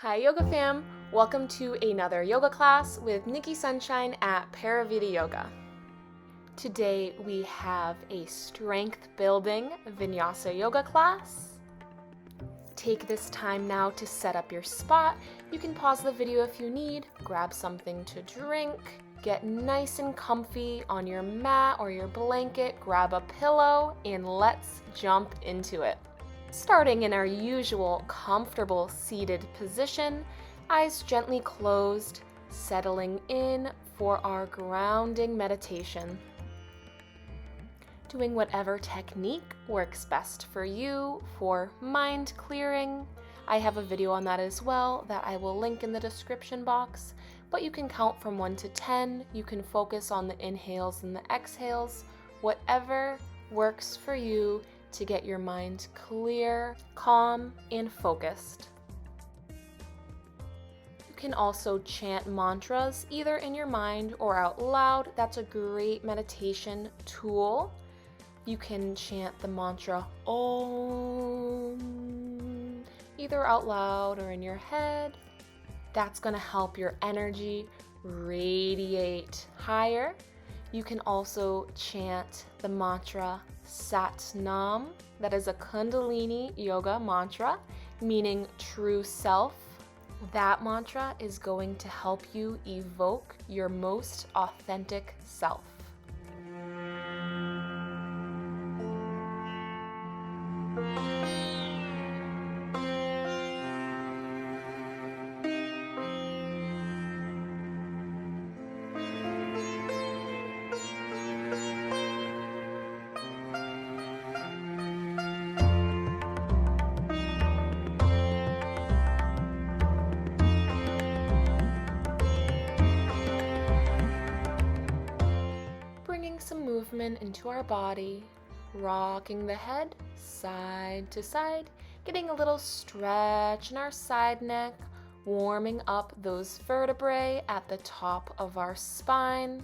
Hi Yoga fam! Welcome to another yoga class with Nikki Sunshine at Paravita Yoga. Today we have a strength building vinyasa yoga class. Take this time now to set up your spot. You can pause the video if you need, grab something to drink, get nice and comfy on your mat or your blanket, grab a pillow, and let's jump into it. Starting in our usual comfortable seated position, eyes gently closed, settling in for our grounding meditation. Doing whatever technique works best for you for mind clearing. I have a video on that as well that I will link in the description box, but you can count from 1 to 10. You can focus on the inhales and the exhales, whatever works for you to get your mind clear, calm, and focused. You can also chant mantras either in your mind or out loud. That's a great meditation tool. You can chant the mantra Om either out loud or in your head. That's going to help your energy radiate higher. You can also chant the mantra Sat Nam. That is a Kundalini yoga mantra, meaning true self. That mantra is going to help you evoke your most authentic self. Bringing some movement into our body, rocking the head side to side, getting a little stretch in our side neck, warming up those vertebrae at the top of our spine.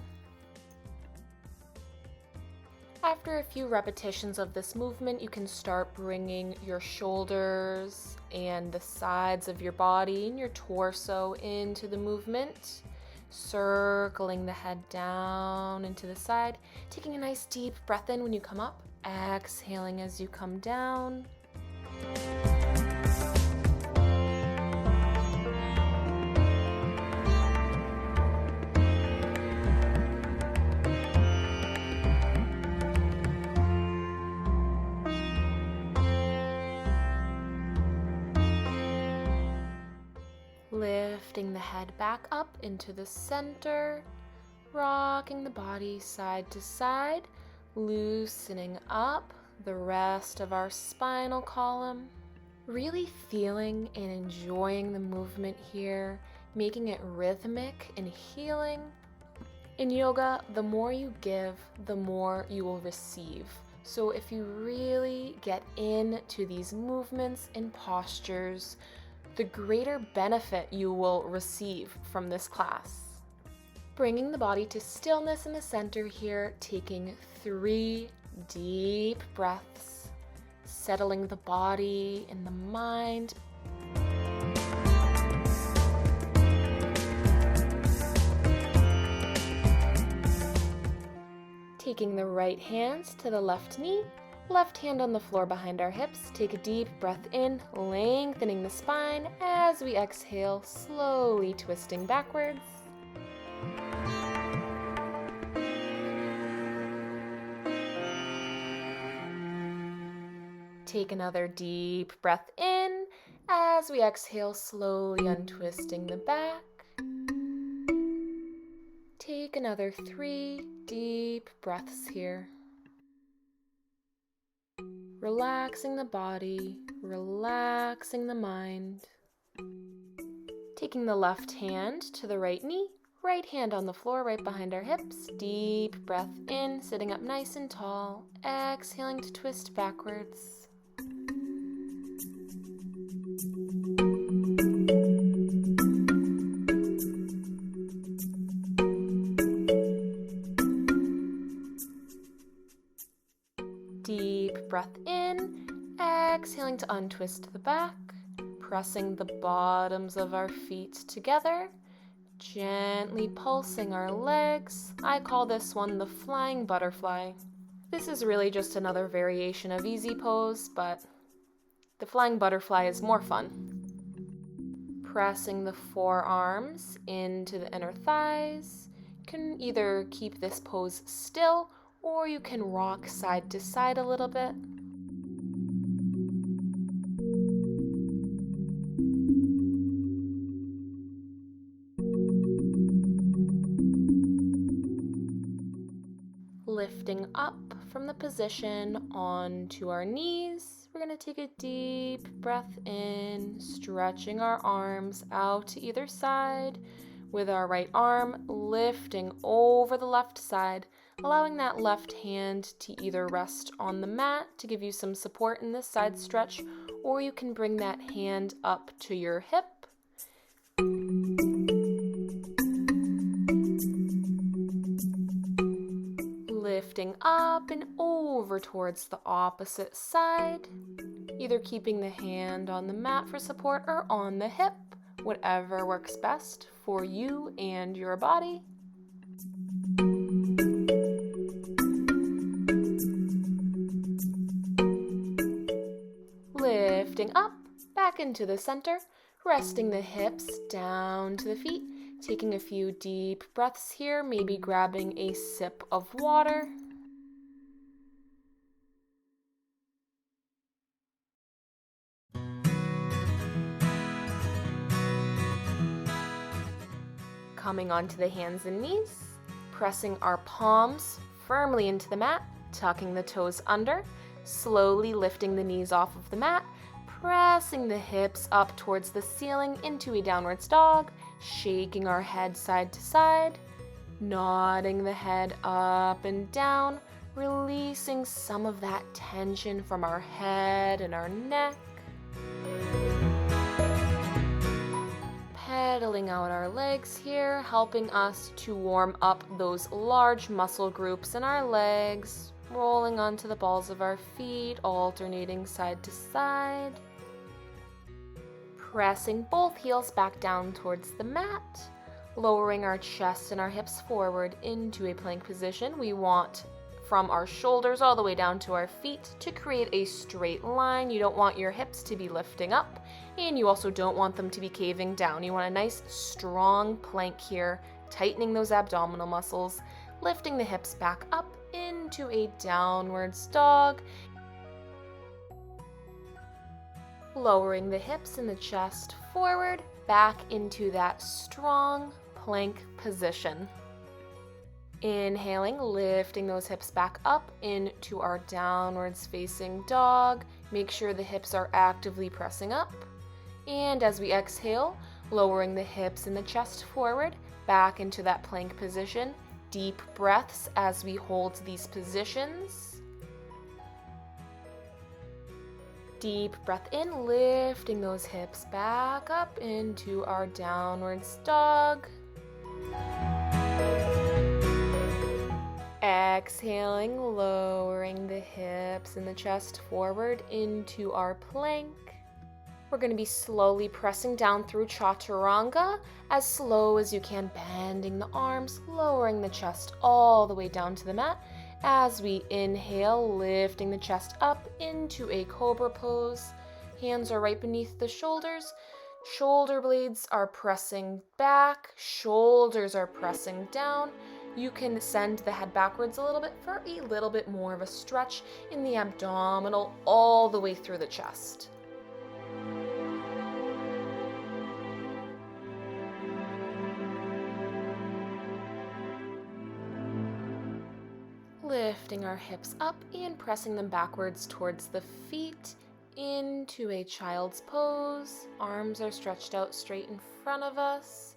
After a few repetitions of this movement, you can start bringing your shoulders and the sides of your body and your torso into the movement. Circling the head down into the side, taking a nice deep breath in when you come up, exhaling as you come down. Lifting the head back up into the center, rocking the body side to side, loosening up the rest of our spinal column. Really feeling and enjoying the movement here, making it rhythmic and healing. In yoga, the more you give, the more you will receive. So if you really get into these movements and postures, the greater benefit you will receive from this class. Bringing the body to stillness in the center here, taking 3 deep breaths, settling the body and the mind. Taking the right hand to the left knee, left hand on the floor behind our hips. Take a deep breath in, lengthening the spine as we exhale, slowly twisting backwards. Take another deep breath in as we exhale, slowly untwisting the back. Take another 3 deep breaths here. Relaxing the body, relaxing the mind. Taking the left hand to the right knee, right hand on the floor right behind our hips. Deep breath in, sitting up nice and tall. Exhaling to twist backwards. Deep breath in, exhaling to untwist the back. pressing the bottoms of our feet together, gently pulsing our legs. I call this one the flying butterfly. This is really just another variation of easy pose, but the flying butterfly is more fun. Pressing the forearms into the inner thighs. You can either keep this pose still or you can rock side to side a little bit. Lifting up from the position onto our knees. We're going to take a deep breath in, stretching our arms out to either side with our right arm lifting over the left side, allowing that left hand to either rest on the mat to give you some support in this side stretch, or you can bring that hand up to your hip. Lifting up and over towards the opposite side, either keeping the hand on the mat for support or on the hip, whatever works best for you and your body. Lifting up, back into the center, resting the hips down to the feet, taking a few deep breaths here, maybe grabbing a sip of water. Coming onto the hands and knees, pressing our palms firmly into the mat, tucking the toes under, slowly lifting the knees off of the mat, pressing the hips up towards the ceiling into a downwards dog, shaking our head side to side, nodding the head up and down, releasing some of that tension from our head and our neck. Pedaling out our legs here, helping us to warm up those large muscle groups in our legs, rolling onto the balls of our feet, alternating side to side. Pressing both heels back down towards the mat, lowering our chest and our hips forward into a plank position. We want from our shoulders all the way down to our feet to create a straight line. You don't want your hips to be lifting up, and you also don't want them to be caving down. You want a nice strong plank here, tightening those abdominal muscles, lifting the hips back up into a downwards dog, lowering the hips and the chest forward, back into that strong plank position. Inhaling, lifting those hips back up into our downwards facing dog. Make sure the hips are actively pressing up. And as we exhale, lowering the hips and the chest forward, back into that plank position. Deep breaths as we hold these positions. Deep breath in, lifting those hips back up into our downwards dog. Exhaling, lowering the hips and the chest forward into our plank. We're going to be slowly pressing down through chaturanga, as slow as you can, bending the arms, lowering the chest all the way down to the mat. As we inhale, lifting the chest up into a cobra pose. Hands are right beneath the shoulders. Shoulder blades are pressing back, shoulders are pressing down. You can send the head backwards a little bit for a little bit more of a stretch in the abdominal all the way through the chest. Lifting our hips up and pressing them backwards towards the feet into a child's pose. Arms are stretched out straight in front of us.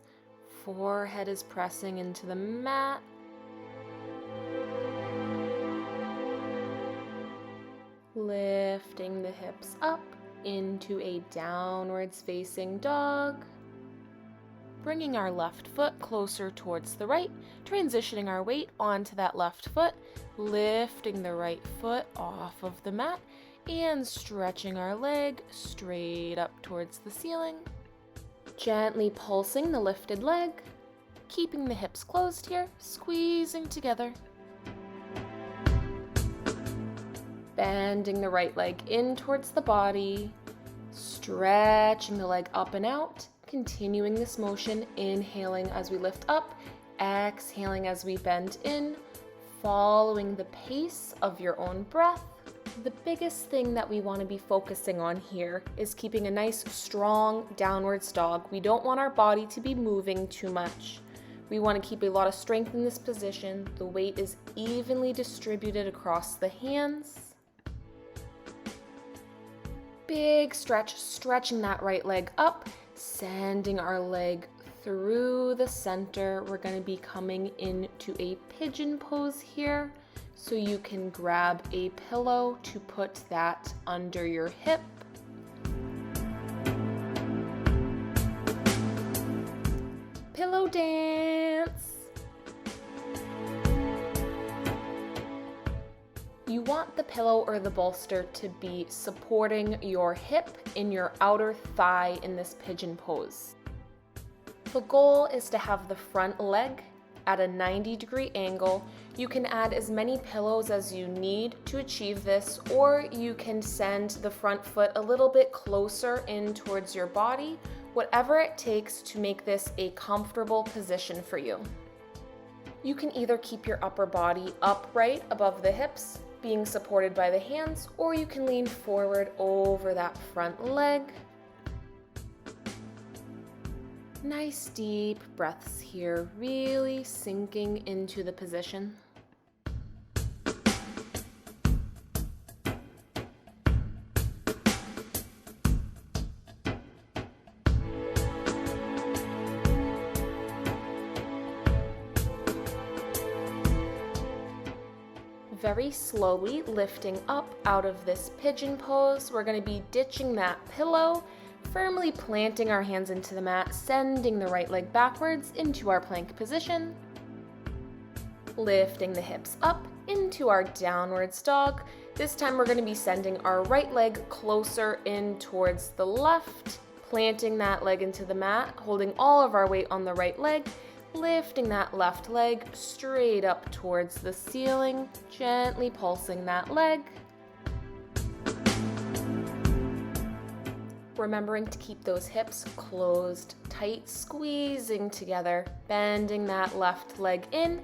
Forehead is pressing into the mat. Lifting the hips up into a downwards facing dog. Bringing our left foot closer towards the right, transitioning our weight onto that left foot, lifting the right foot off of the mat, and stretching our leg straight up towards the ceiling. Gently pulsing the lifted leg, keeping the hips closed here, squeezing together. Bending the right leg in towards the body, stretching the leg up and out, continuing this motion, inhaling as we lift up, exhaling as we bend in, following the pace of your own breath. The biggest thing that we want to be focusing on here is keeping a nice, strong downwards dog. We don't want our body to be moving too much. We want to keep a lot of strength in this position. The weight is evenly distributed across the hands. Big stretch, stretching that right leg up, sending our leg through the center. We're going to be coming into a pigeon pose here. So you can grab a pillow to put that under your hip. Pillow dance. You want the pillow or the bolster to be supporting your hip in your outer thigh in this pigeon pose. The goal is to have the front leg at a 90-degree angle. You can add as many pillows as you need to achieve this, or you can send the front foot a little bit closer in towards your body, whatever it takes to make this a comfortable position for you. You can either keep your upper body upright above the hips, being supported by the hands, or you can lean forward over that front leg. Nice deep breaths here, really sinking into the position. Very slowly lifting up out of this pigeon pose. We're going to be ditching that pillow, firmly planting our hands into the mat, sending the right leg backwards into our plank position. Lifting the hips up into our downwards dog. This time we're going to be sending our right leg closer in towards the left, planting that leg into the mat, holding all of our weight on the right leg, lifting that left leg straight up towards the ceiling, gently pulsing that leg. Remembering to keep those hips closed tight, squeezing together, bending that left leg in,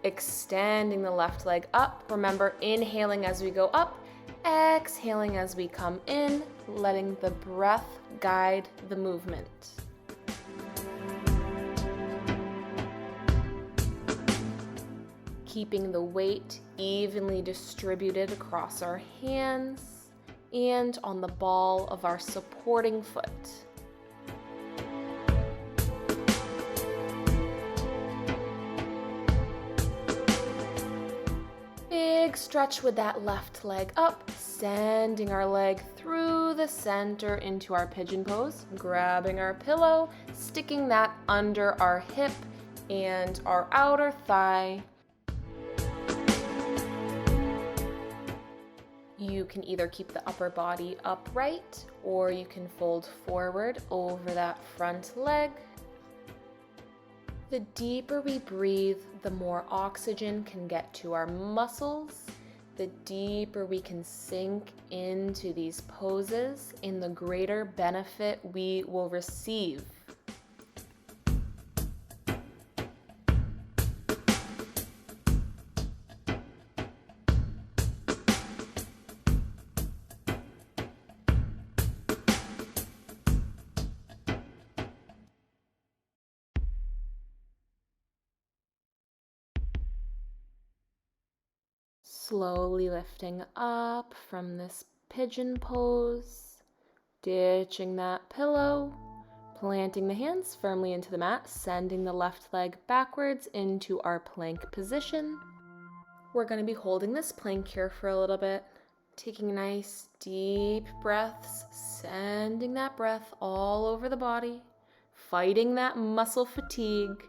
extending the left leg up. Remember, inhaling as we go up, exhaling as we come in, letting the breath guide the movement. Keeping the weight evenly distributed across our hands and on the ball of our supporting foot. Big stretch with that left leg up, sending our leg through the center into our pigeon pose, grabbing our pillow, sticking that under our hip and our outer thigh. You can either keep the upper body upright or you can fold forward over that front leg. The deeper we breathe, the more oxygen can get to our muscles, the deeper we can sink into these poses, and the greater benefit we will receive. Slowly lifting up from this pigeon pose, ditching that pillow, planting the hands firmly into the mat, sending the left leg backwards into our plank position. We're going to be holding this plank here for a little bit, taking nice deep breaths, sending that breath all over the body, fighting that muscle fatigue,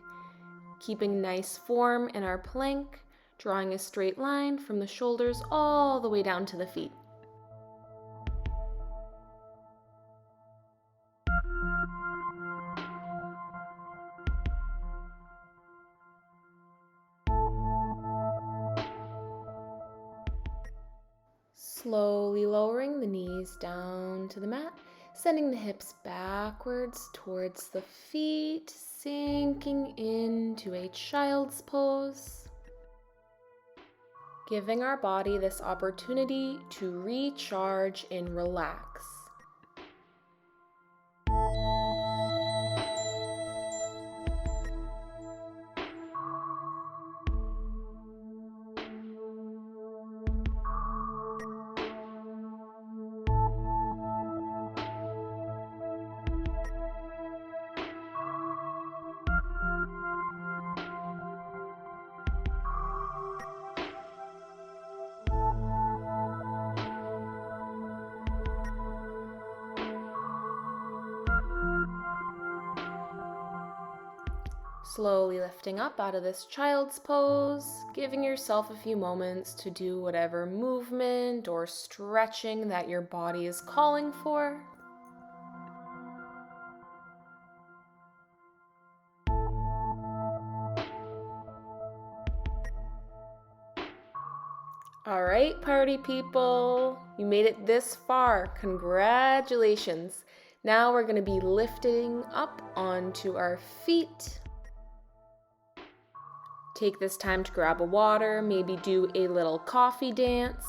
keeping nice form in our plank, drawing a straight line from the shoulders all the way down to the feet. Slowly lowering the knees down to the mat, sending the hips backwards towards the feet, sinking into a child's pose. Giving our body this opportunity to recharge and relax. Slowly lifting up out of this child's pose, giving yourself a few moments to do whatever movement or stretching that your body is calling for. All right, party people, you made it this far. Congratulations. Now we're going to be lifting up onto our feet. Take this time to grab a water, maybe do a little coffee dance.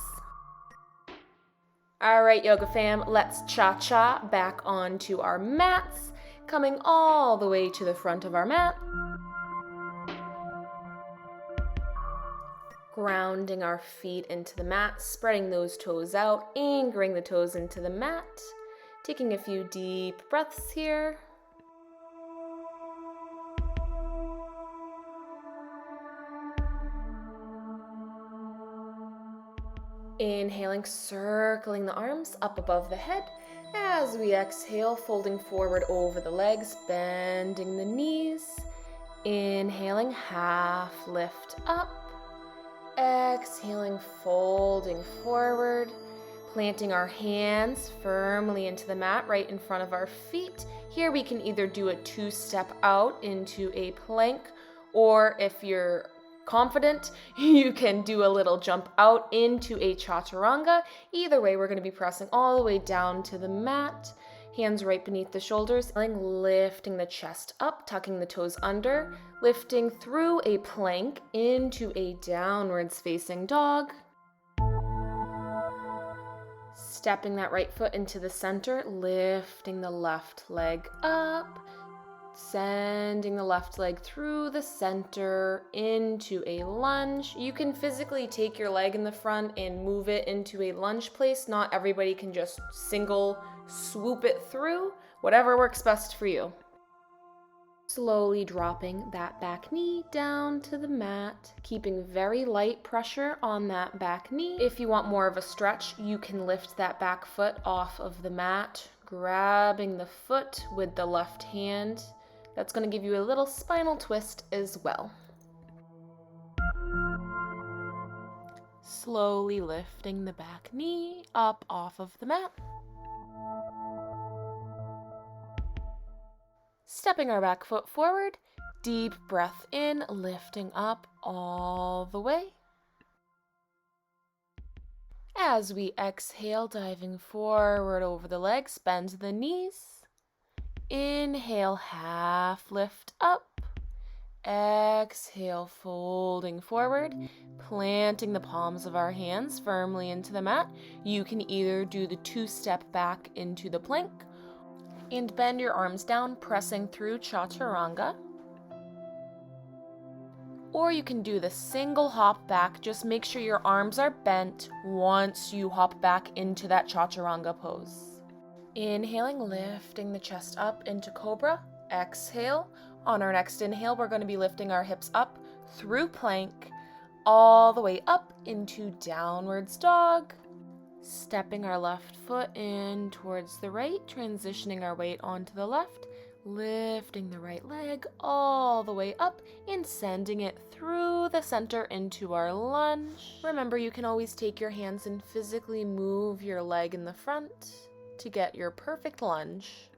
All right, yoga fam, let's cha-cha back onto our mats, coming all the way to the front of our mat. Grounding our feet into the mat, spreading those toes out, anchoring the toes into the mat. Taking a few deep breaths here. Inhaling, circling the arms up above the head. As we exhale, folding forward over the legs, bending the knees. Inhaling, half lift up. Exhaling, folding forward. Planting our hands firmly into the mat right in front of our feet. Here we can either do a 2-step out into a plank, or if you're confident, you can do a little jump out into a chaturanga. Either way, we're going to be pressing all the way down to the mat. Hands right beneath the shoulders, lifting the chest up, tucking the toes under, lifting through a plank into a downwards facing dog. Stepping that right foot into the center, lifting the left leg up, sending the left leg through the center into a lunge. You can physically take your leg in the front and move it into a lunge place. Not everybody can just single swoop it through. Whatever works best for you. Slowly dropping that back knee down to the mat, keeping very light pressure on that back knee. If you want more of a stretch, you can lift that back foot off of the mat, grabbing the foot with the left hand. That's going to give you a little spinal twist as well. Slowly lifting the back knee up off of the mat. Stepping our back foot forward, deep breath in, lifting up all the way. As we exhale, diving forward over the legs, bend the knees. Inhale, half lift up. Exhale, folding forward, planting the palms of our hands firmly into the mat. You can either do the 2-step back into the plank and bend your arms down, pressing through chaturanga. Or you can do the single hop back. Just make sure your arms are bent once you hop back into that chaturanga pose. Inhaling, lifting the chest up into cobra. Exhale. On our next inhale, we're going to be lifting our hips up through plank, all the way up into downwards dog. Stepping our left foot in towards the right, transitioning our weight onto the left, lifting the right leg all the way up and sending it through the center into our lunge. Remember, you can always take your hands and physically move your leg in the front to get your perfect lunge.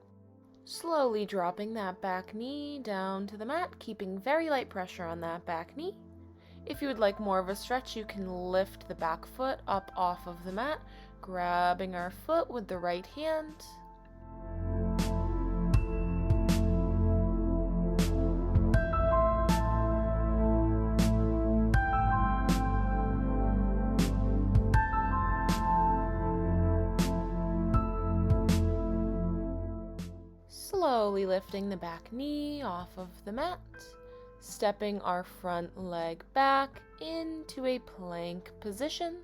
Slowly dropping that back knee down to the mat, keeping very light pressure on that back knee. If you would like more of a stretch, you can lift the back foot up off of the mat, grabbing our foot with the right hand. Slowly lifting the back knee off of the mat, stepping our front leg back into a plank position.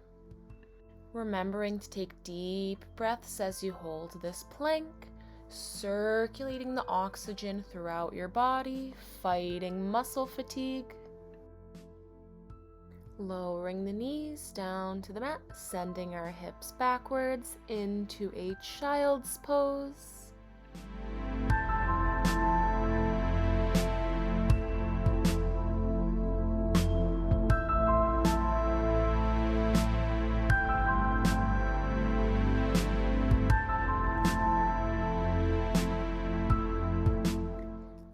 Remembering to take deep breaths as you hold this plank, circulating the oxygen throughout your body, fighting muscle fatigue. Lowering the knees down to the mat, sending our hips backwards into a child's pose.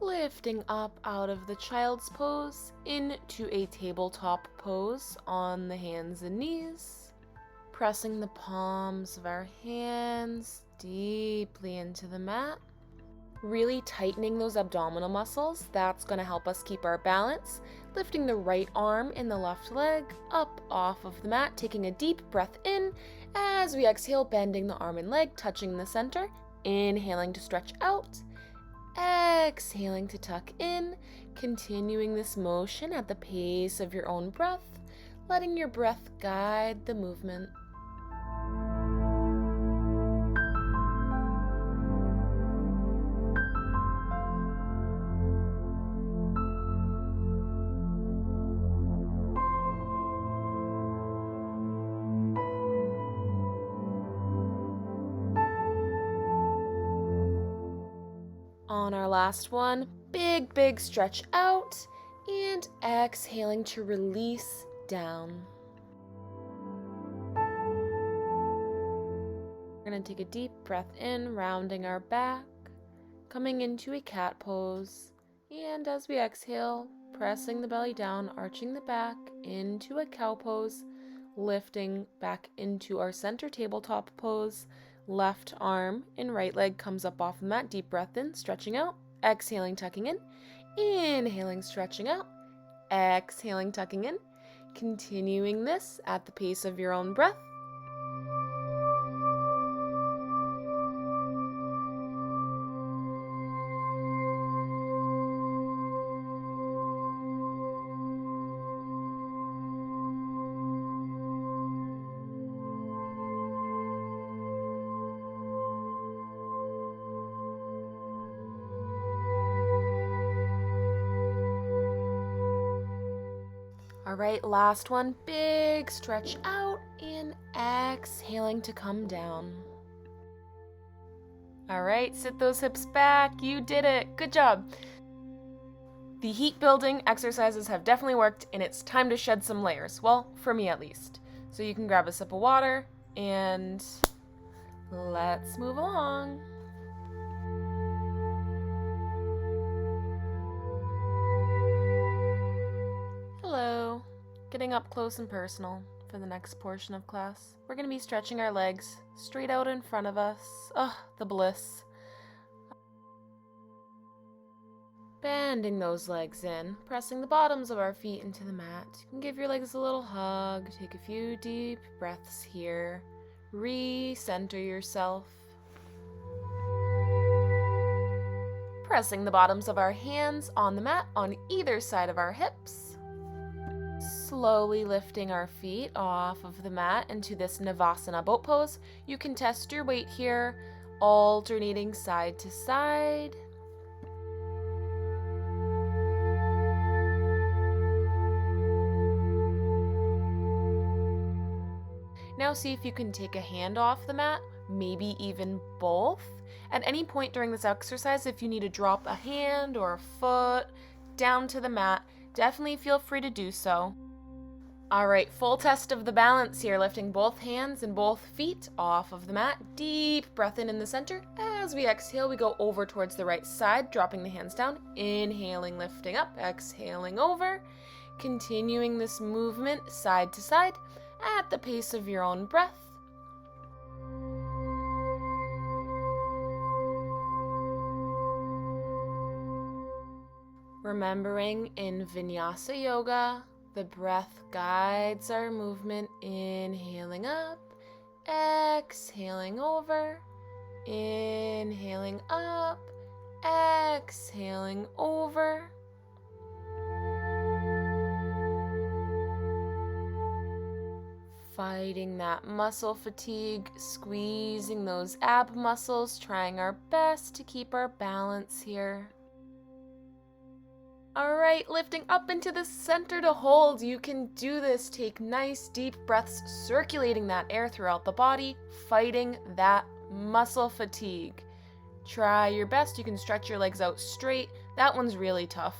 Lifting up out of the child's pose into a tabletop pose on the hands and knees, pressing the palms of our hands deeply into the mat, really tightening those abdominal muscles. That's going to help us keep our balance. Lifting the right arm and the left leg up off of the mat, taking a deep breath in as we exhale, bending the arm and leg, touching the center, inhaling to stretch out. Exhaling to tuck in, continuing this motion at the pace of your own breath, letting your breath guide the movement. On our last one, big stretch out and exhaling to release down. We're going to take a deep breath in, rounding our back, coming into a cat pose, and as we exhale, pressing the belly down, arching the back into a cow pose, lifting back into our center tabletop pose. Left arm and right leg comes up off the mat. Deep breath in, stretching out. Exhaling, tucking in. Inhaling, stretching out. Exhaling, tucking in. Continuing this at the pace of your own breath. All right, last one, big stretch out and exhaling to come down. All right, sit those hips back. You did it. Good job. The heat building exercises have definitely worked, and it's time to shed some layers. Well, for me at least. So you can grab a sip of water and let's move along. Hello. Getting up close and personal for the next portion of class. We're going to be stretching our legs straight out in front of us. Oh, the bliss. Bending those legs in, pressing the bottoms of our feet into the mat. You can give your legs a little hug, take a few deep breaths here. Recenter yourself. Pressing the bottoms of our hands on the mat on either side of our hips. Slowly lifting our feet off of the mat into this Navasana boat pose. You can test your weight here, alternating side to side. Now see if you can take a hand off the mat, maybe even both. At any point during this exercise, if you need to drop a hand or a foot down to the mat, definitely feel free to do so. All right, full test of the balance here, lifting both hands and both feet off of the mat. Deep breath in the center. As we exhale, we go over towards the right side, dropping the hands down. Inhaling, lifting up, exhaling over. Continuing this movement side to side at the pace of your own breath. Remembering in vinyasa yoga, the breath guides our movement, inhaling up, exhaling over, inhaling up, exhaling over. Fighting that muscle fatigue, squeezing those ab muscles, trying our best to keep our balance here. All right, lifting up into the center to hold. You can do this. Take nice deep breaths, circulating that air throughout the body, fighting that muscle fatigue. Try your best. You can stretch your legs out straight. That one's really tough,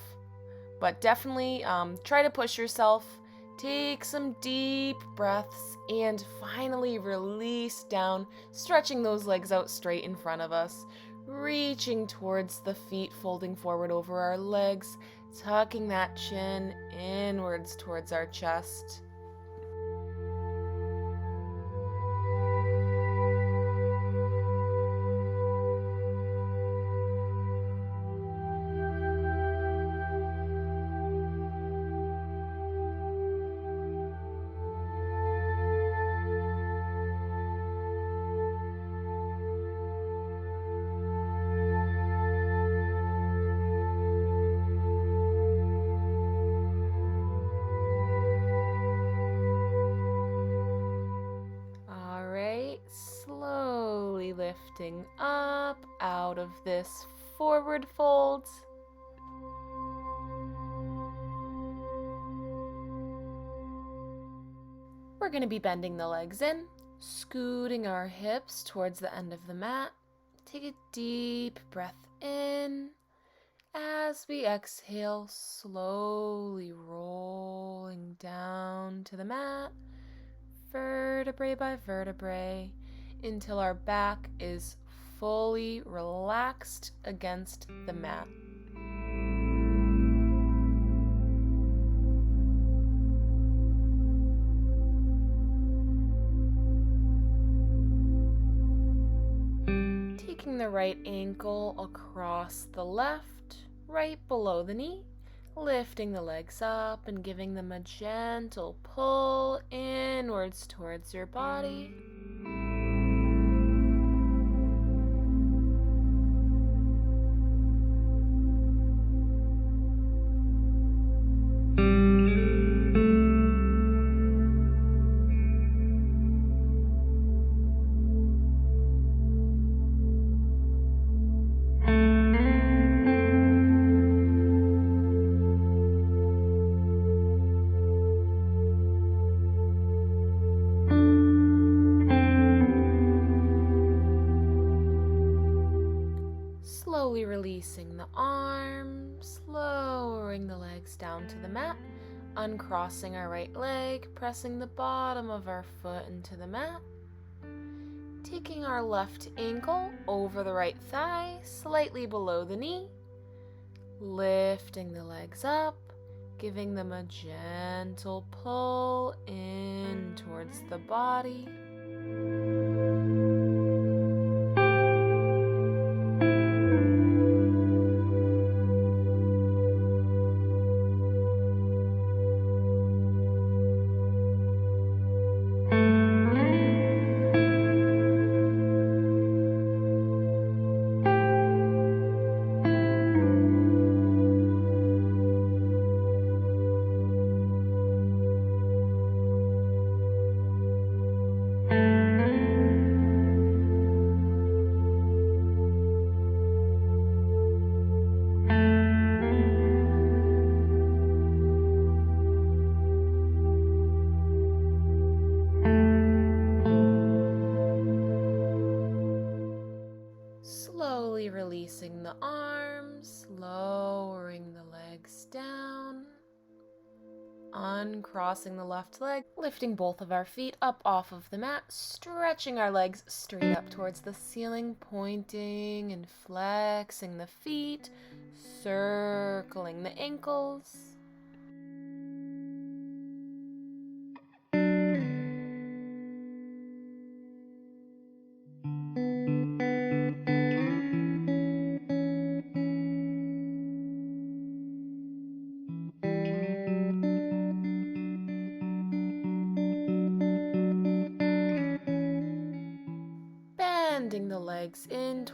but definitely try to push yourself. Take some deep breaths and finally release down, stretching those legs out straight in front of us. Reaching towards the feet, folding forward over our legs, tucking that chin inwards towards our chest. Slowly lifting up out of this forward fold. We're going to be bending the legs in, scooting our hips towards the end of the mat. Take a deep breath in. As we exhale, slowly rolling down to the mat, vertebrae by vertebrae, until our back is fully relaxed against the mat. Taking the right ankle across the left, right below the knee, lifting the legs up and giving them a gentle pull inwards towards your body. Slowly releasing the arms, lowering the legs down to the mat, uncrossing our right leg, pressing the bottom of our foot into the mat, taking our left ankle over the right thigh, slightly below the knee, lifting the legs up, giving them a gentle pull in towards the body. Slowly releasing the arms, lowering the legs down, uncrossing the left leg, lifting both of our feet up off of the mat, stretching our legs straight up towards the ceiling, pointing and flexing the feet, circling the ankles.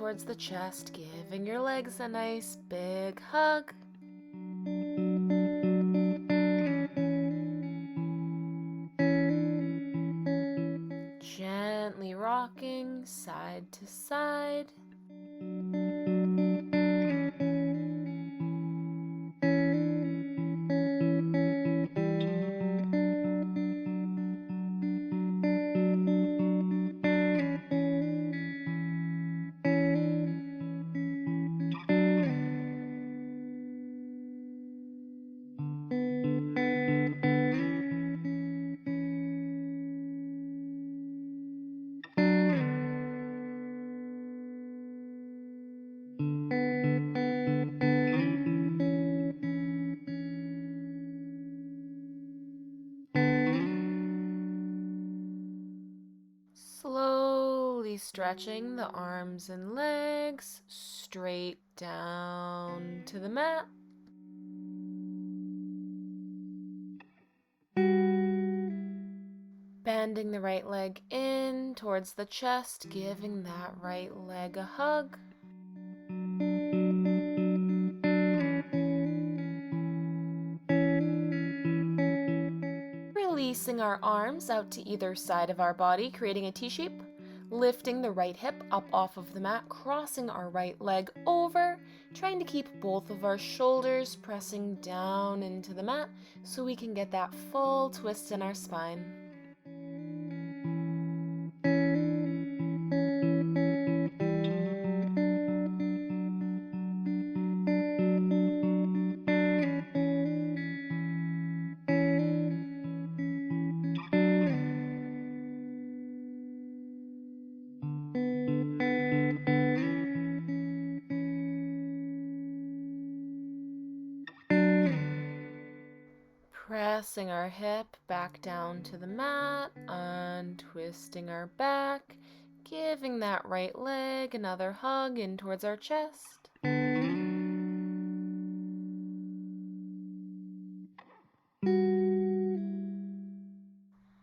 towards the chest, giving your legs a nice big hug. Gently rocking side to side. Slowly stretching the arms and legs straight down to the mat. Bending the right leg in towards the chest, giving that right leg a hug. Releasing our arms out to either side of our body, creating a T-shape. Lifting the right hip up off of the mat, crossing our right leg over, trying to keep both of our shoulders pressing down into the mat so we can get that full twist in our spine. Pressing our hip back down to the mat, untwisting our back, giving that right leg another hug in towards our chest.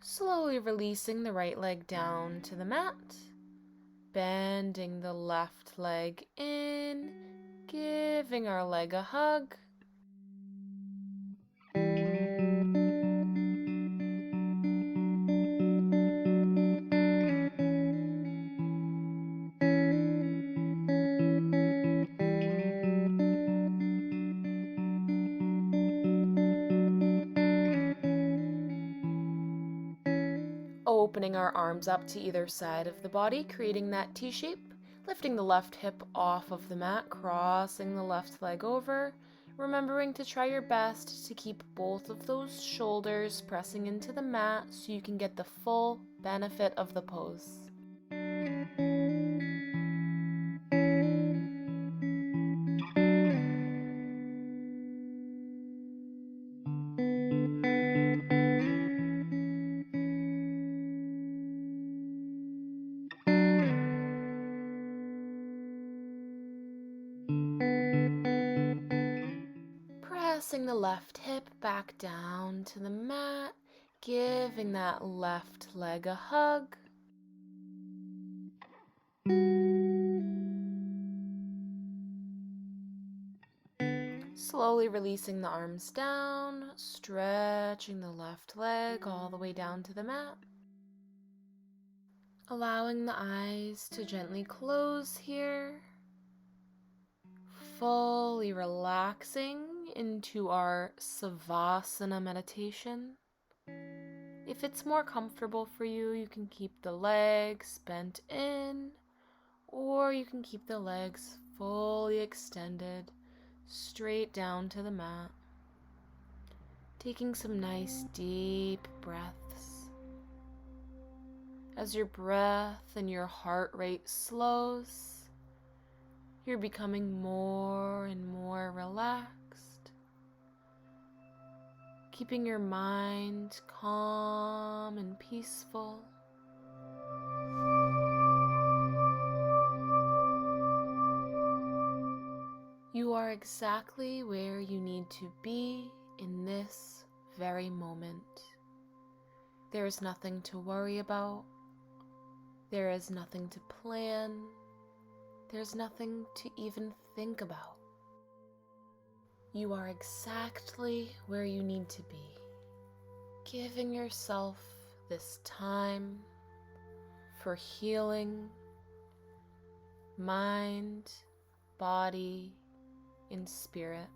Slowly releasing the right leg down to the mat, bending the left leg in, giving our leg a hug. Opening our arms up to either side of the body, creating that T-shape. Lifting the left hip off of the mat, crossing the left leg over. Remembering to try your best to keep both of those shoulders pressing into the mat so you can get the full benefit of the pose. Pressing the left hip back down to the mat, giving that left leg a hug. Slowly releasing the arms down, stretching the left leg all the way down to the mat. Allowing the eyes to gently close here. Fully relaxing into our Savasana meditation. If it's more comfortable for you, you can keep the legs bent in, or you can keep the legs fully extended, straight down to the mat. Taking some nice deep breaths. As your breath and your heart rate slows, you're becoming more and more relaxed, keeping your mind calm and peaceful. You are exactly where you need to be in this very moment. There is nothing to worry about. There is nothing to plan. There's nothing to even think about. You are exactly where you need to be, giving yourself this time for healing, mind, body, and spirit.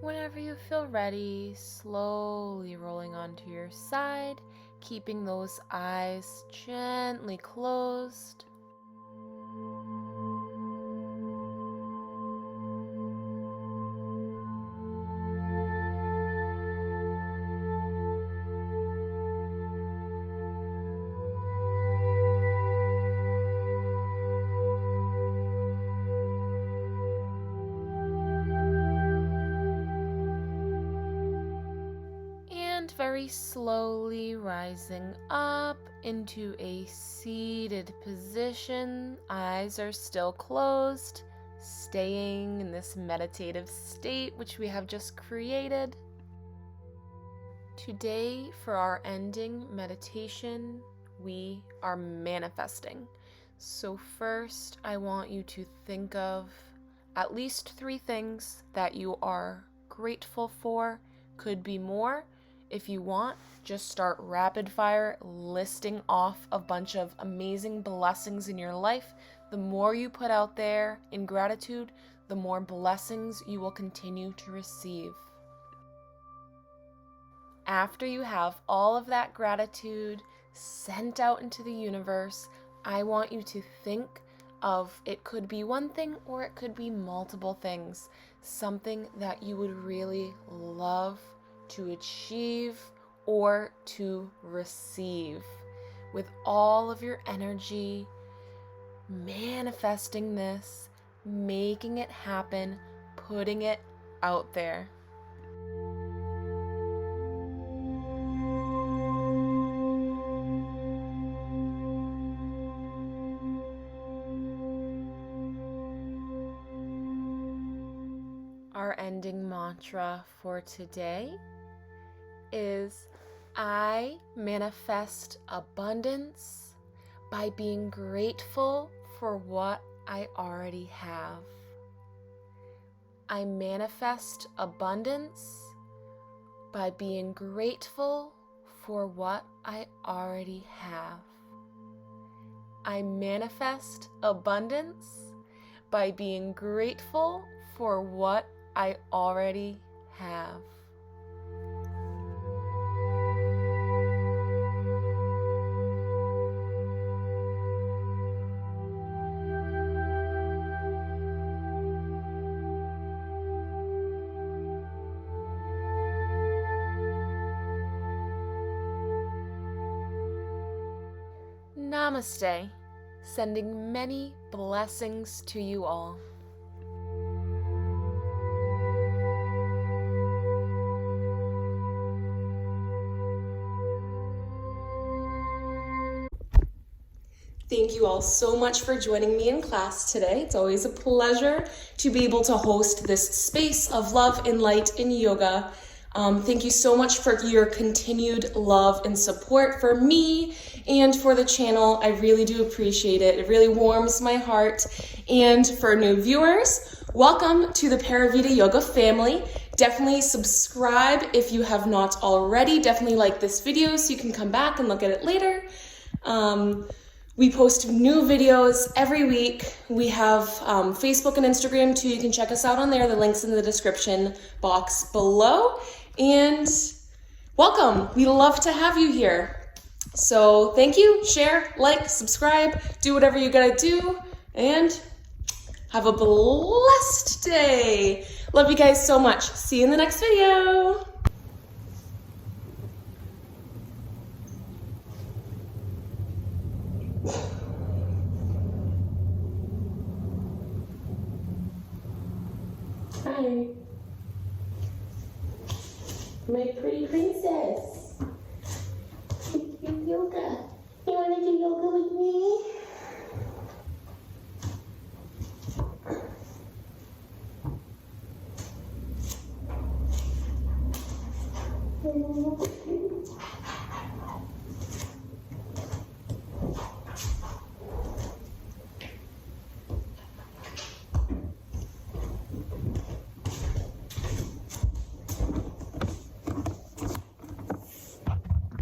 Whenever you feel ready, slowly rolling onto your side, keeping those eyes gently closed. And very slowly rising up into a seated position. Eyes are still closed, staying in this meditative state which we have just created. Today, for our ending meditation, we are manifesting. So first, I want you to think of at least 3 things that you are grateful for. Could be more. If you want, just start rapid fire listing off a bunch of amazing blessings in your life. The more you put out there in gratitude, the more blessings you will continue to receive. After you have all of that gratitude sent out into the universe, I want you to think of, it could be one thing or it could be multiple things, something that you would really love to achieve or to receive. With all of your energy, manifesting this, making it happen, putting it out there. Our ending mantra for today is, I manifest abundance by being grateful for what I already have. I manifest abundance by being grateful for what I already have. I manifest abundance by being grateful for what I already have. Namaste, sending many blessings to you all. Thank you all so much for joining me in class today. It's always a pleasure to be able to host this space of love and light in yoga. Thank you so much for your continued love and support for me and for the channel. I really do appreciate it. It really warms my heart. And for new viewers, welcome to the Paravita Yoga family. Definitely subscribe if you have not already. Definitely like this video so you can come back and look at it later. We post new videos every week. We have Facebook and Instagram too. You can check us out on there. The link's in the description box below. And welcome. We love to have you here. So thank you. Share, like, subscribe, do whatever you gotta do, and have a blessed day. Love you guys so much. See you in the next video. Hi, my pretty princess.